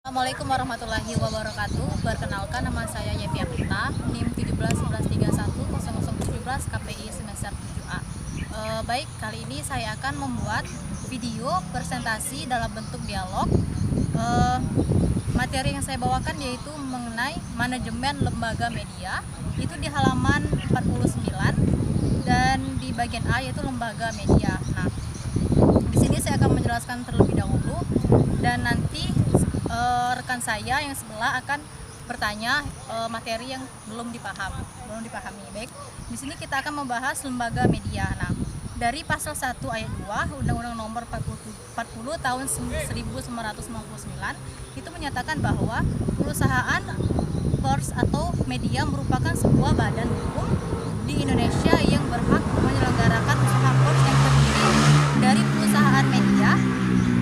Assalamualaikum warahmatullahi wabarakatuh. Perkenalkan, nama saya Yepi Apita, NIM 1711310017 KPI semester 7A. Baik, kali ini saya akan membuat video presentasi dalam bentuk dialog. Materi yang saya bawakan yaitu mengenai manajemen lembaga media, itu di halaman 49 dan di bagian A yaitu lembaga media. Nah, di sini saya akan menjelaskan terlebih dahulu dan nanti rekan saya yang sebelah akan bertanya materi yang belum dipahami. Baik, di sini kita akan membahas lembaga media. Nah, dari pasal 1 ayat 2 Undang-Undang Nomor 40 tahun 1999 itu menyatakan bahwa perusahaan pers atau media merupakan sebuah badan hukum di Indonesia yang berhak menyelenggarakan usaha pers yang terdiri dari perusahaan media,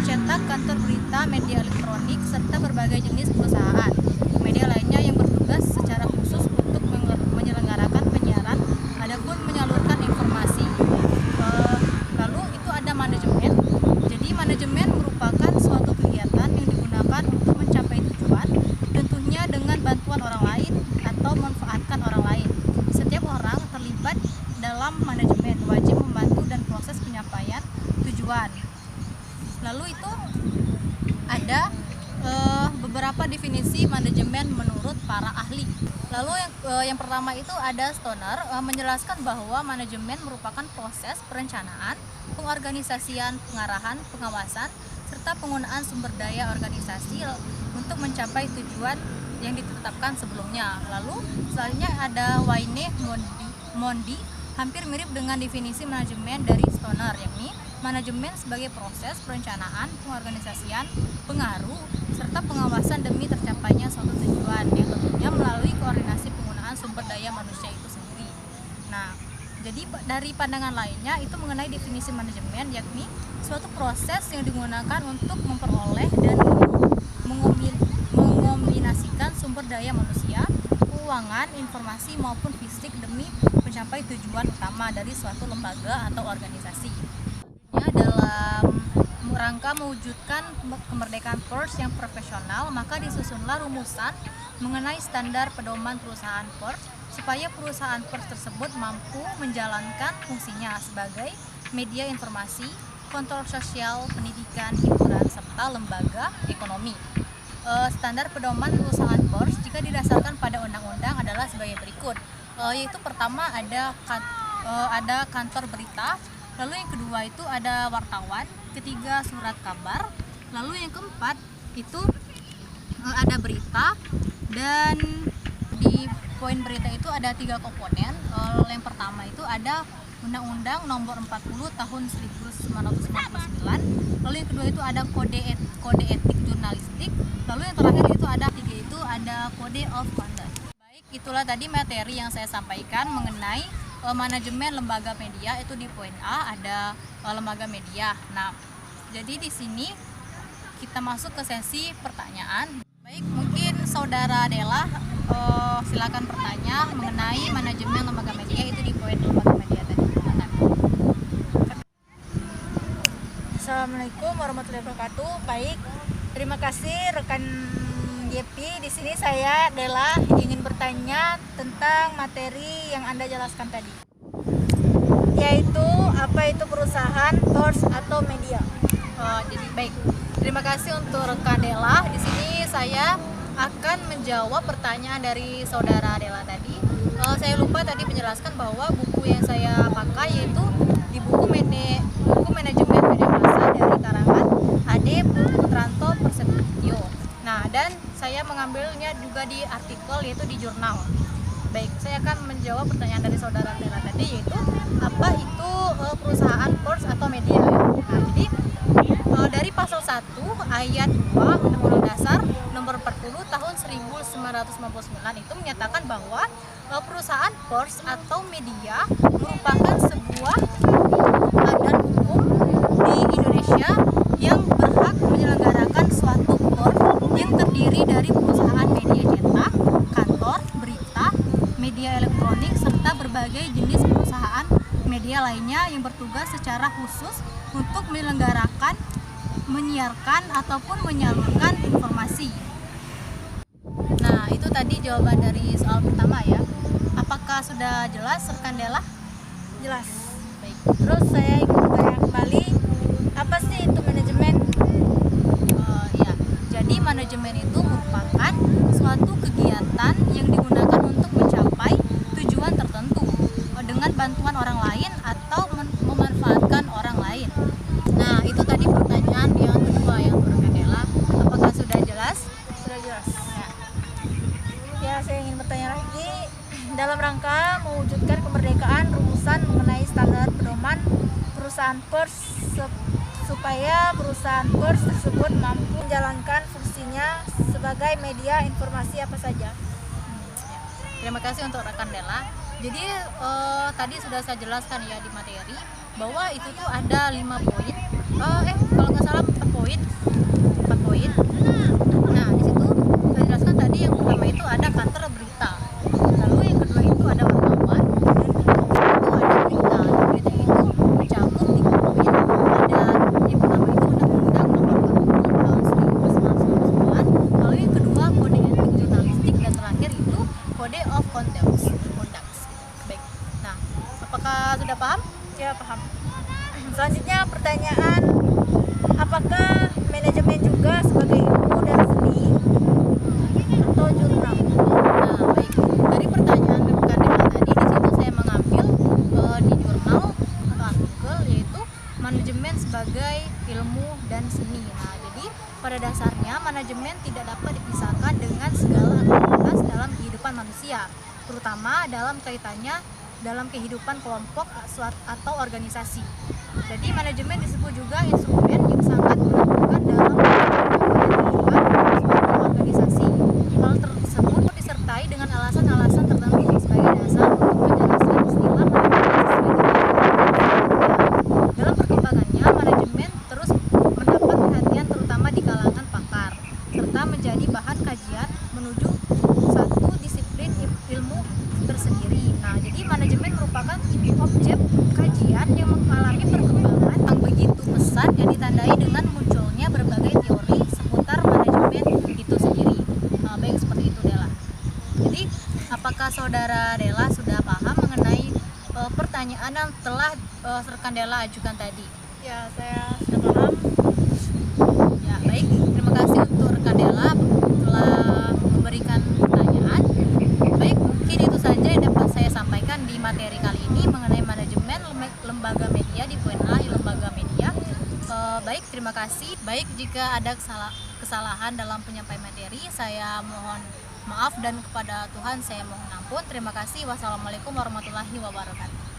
cetak, kantor berita, media elektronik, serta berbagai jenis perusahaan media lainnya yang bertugas secara khusus untuk menyelenggarakan penyiaran adapun menyalurkan informasi. Lalu itu ada manajemen. Jadi manajemen merupakan suatu kegiatan yang digunakan untuk mencapai tujuan, tentunya dengan bantuan orang lain atau memanfaatkan orang lain. Setiap orang terlibat dalam manajemen wajib membantu dan proses penyampaian tujuan. Lalu itu ada beberapa definisi manajemen menurut para ahli. Lalu yang pertama itu ada Stoner menjelaskan bahwa manajemen merupakan proses perencanaan, pengorganisasian, pengarahan, pengawasan, serta penggunaan sumber daya organisasi untuk mencapai tujuan yang ditetapkan sebelumnya. Lalu selanjutnya ada Wayne Mondi hampir mirip dengan definisi manajemen dari Stoner, yakni manajemen sebagai proses perencanaan, pengorganisasian, pengaruh, serta pengawasan demi tercapainya suatu tujuan yang tentunya melalui koordinasi penggunaan sumber daya manusia itu sendiri. Nah, jadi dari pandangan lainnya itu mengenai definisi manajemen, yakni suatu proses yang digunakan untuk memperoleh dan mengombinasikan sumber daya manusia, keuangan, informasi maupun fisik demi mencapai tujuan utama dari suatu lembaga atau organisasi. Dalam rangka mewujudkan kemerdekaan pers yang profesional, maka disusunlah rumusan mengenai standar pedoman perusahaan pers supaya perusahaan pers tersebut mampu menjalankan fungsinya sebagai media informasi, kontrol sosial, pendidikan, hiburan, serta lembaga ekonomi. Standar pedoman perusahaan pers jika didasarkan pada undang-undang adalah sebagai berikut, yaitu pertama ada kantor berita, lalu yang kedua itu ada wartawan, ketiga surat kabar, lalu yang keempat itu ada berita, dan di poin berita itu ada 3 komponen. Yang pertama itu ada Undang-Undang Nomor 40 Tahun 1999, lalu yang kedua itu ada kode etik jurnalistik, lalu yang terakhir itu ada 3 itu ada Code of Conduct. Baik, itulah tadi materi yang saya sampaikan mengenai manajemen lembaga media. Itu di poin A ada lembaga media. Nah, jadi di sini kita masuk ke sesi pertanyaan. Baik, mungkin saudara Dela silakan bertanya mengenai manajemen lembaga media itu di poin lembaga media tadi. Assalamualaikum warahmatullahi wabarakatuh. Baik, terima kasih rekan Yepi. Di sini saya Dela ingin bertanya tentang materi yang Anda jelaskan tadi, yaitu apa itu perusahaan pers atau media. Jadi baik, terima kasih untuk rekan Dela. Di sini saya akan menjawab pertanyaan dari saudara Dela tadi. Saya lupa tadi menjelaskan bahwa buku yang saya pakai yaitu di buku manajemen media massa dari karangan Ade Putranto Prasetyo. Nah, dan saya mengambilnya juga di artikel yaitu di jurnal. Baik, saya akan menjawab pertanyaan dari saudara Dela tadi, yaitu apa itu perusahaan pers atau media. Nah, jadi dari pasal 1 ayat 2 Undang-Undang Dasar Nomor 40 Tahun 1999 itu menyatakan bahwa perusahaan pers atau media merupakan sebuah badan hukum di Indonesia yang berhak menyelenggarakan suatu pers yang terdiri dari perusahaan media cetak, kantor berita, media elektronik, serta berbagai jenis perusahaan media lainnya yang bertugas secara khusus untuk menyelenggarakan, menyiarkan ataupun menyalurkan informasi, jawaban dari soal pertama ya. Apakah sudah jelas rekan Dela? Jelas. Baik. Terus saya ingin bertanya kembali, apa sih itu manajemen? Ya, jadi manajemen itu merupakan suatu kegiatan yang digunakan untuk mencapai tujuan tertentu dengan bantuan orang lain atau memanfaatkan orang lain. Nah, itu tadi pertanyaan yang kedua yang rekan Dela. Apakah sudah jelas? Sudah jelas. Ya, saya ingin bertanya lagi, dalam rangka mewujudkan kemerdekaan, rumusan mengenai standar pedoman perusahaan pers supaya perusahaan pers tersebut mampu menjalankan fungsinya sebagai media informasi apa saja. Terima kasih untuk rekan Dela. Jadi tadi sudah saya jelaskan ya di materi bahwa itu tuh ada 5 poin. Kalau nggak salah 4 poin. 4 poin. Nah, di situ saya jelaskan tadi yang pertama itu ada kantor berita. Lalu yang kedua itu ada wartawan dan ketiga itu ada berita. Berita itu mencakup 3 poin. Ada yang pertama itu Undang-Undang Nomor 40 Tahun 1999. Lalu yang kedua kode etik jurnalistik dan terakhir itu Code of Conduct. Baik. Nah, apakah sudah paham? Ya, paham. Selanjutnya pertanyaan, apakah manajemen juga sebagai ilmu dan seni atau jurnal? Nah, baik. Dari pertanyaan rekan Dela tadi, di situ saya mengambil di jurnal atau artikel yaitu manajemen sebagai ilmu dan seni. Nah, jadi pada dasarnya manajemen tidak dapat dipisahkan dengan segala aktivitas dalam kehidupan manusia, terutama dalam kaitannya dalam kehidupan kelompok atau organisasi. Jadi manajemen disebut juga instrumen yang sangat menentukan dalam kehidupan suatu organisasi. Hal tersebut disertai dengan alasan-alasan tertentu sebagai dasar untuk menjelaskan istilah manajemen sesuai dengan dalam perkembangannya, manajemen terus mendapat perhatian terutama di kalangan pakar, serta menjadi bahan kajian menuju satu disiplin ilmu tersendiri. Nah, jadi manajemen merupakan objek kajian yang mengalami perkembangan yang begitu pesat yang ditandai dengan munculnya berbagai teori seputar manajemen itu sendiri. Baik, seperti itu Dela. Jadi, apakah saudara Dela sudah paham mengenai pertanyaan yang telah rekan Dela ajukan tadi? Ya, saya sudah paham. Ya, baik. Terima kasih untuk rekan Dela telah memberikan pertanyaan. Baik, mungkin itu saja yang dapat saya sampaikan di materi kali ini mengenai manajemen lembaga media di poin A lembaga media. Baik, terima kasih. Baik, jika ada kesalahan dalam penyampaian materi, saya mohon maaf dan kepada Tuhan saya mohon ampun. Terima kasih. Wassalamualaikum warahmatullahi wabarakatuh.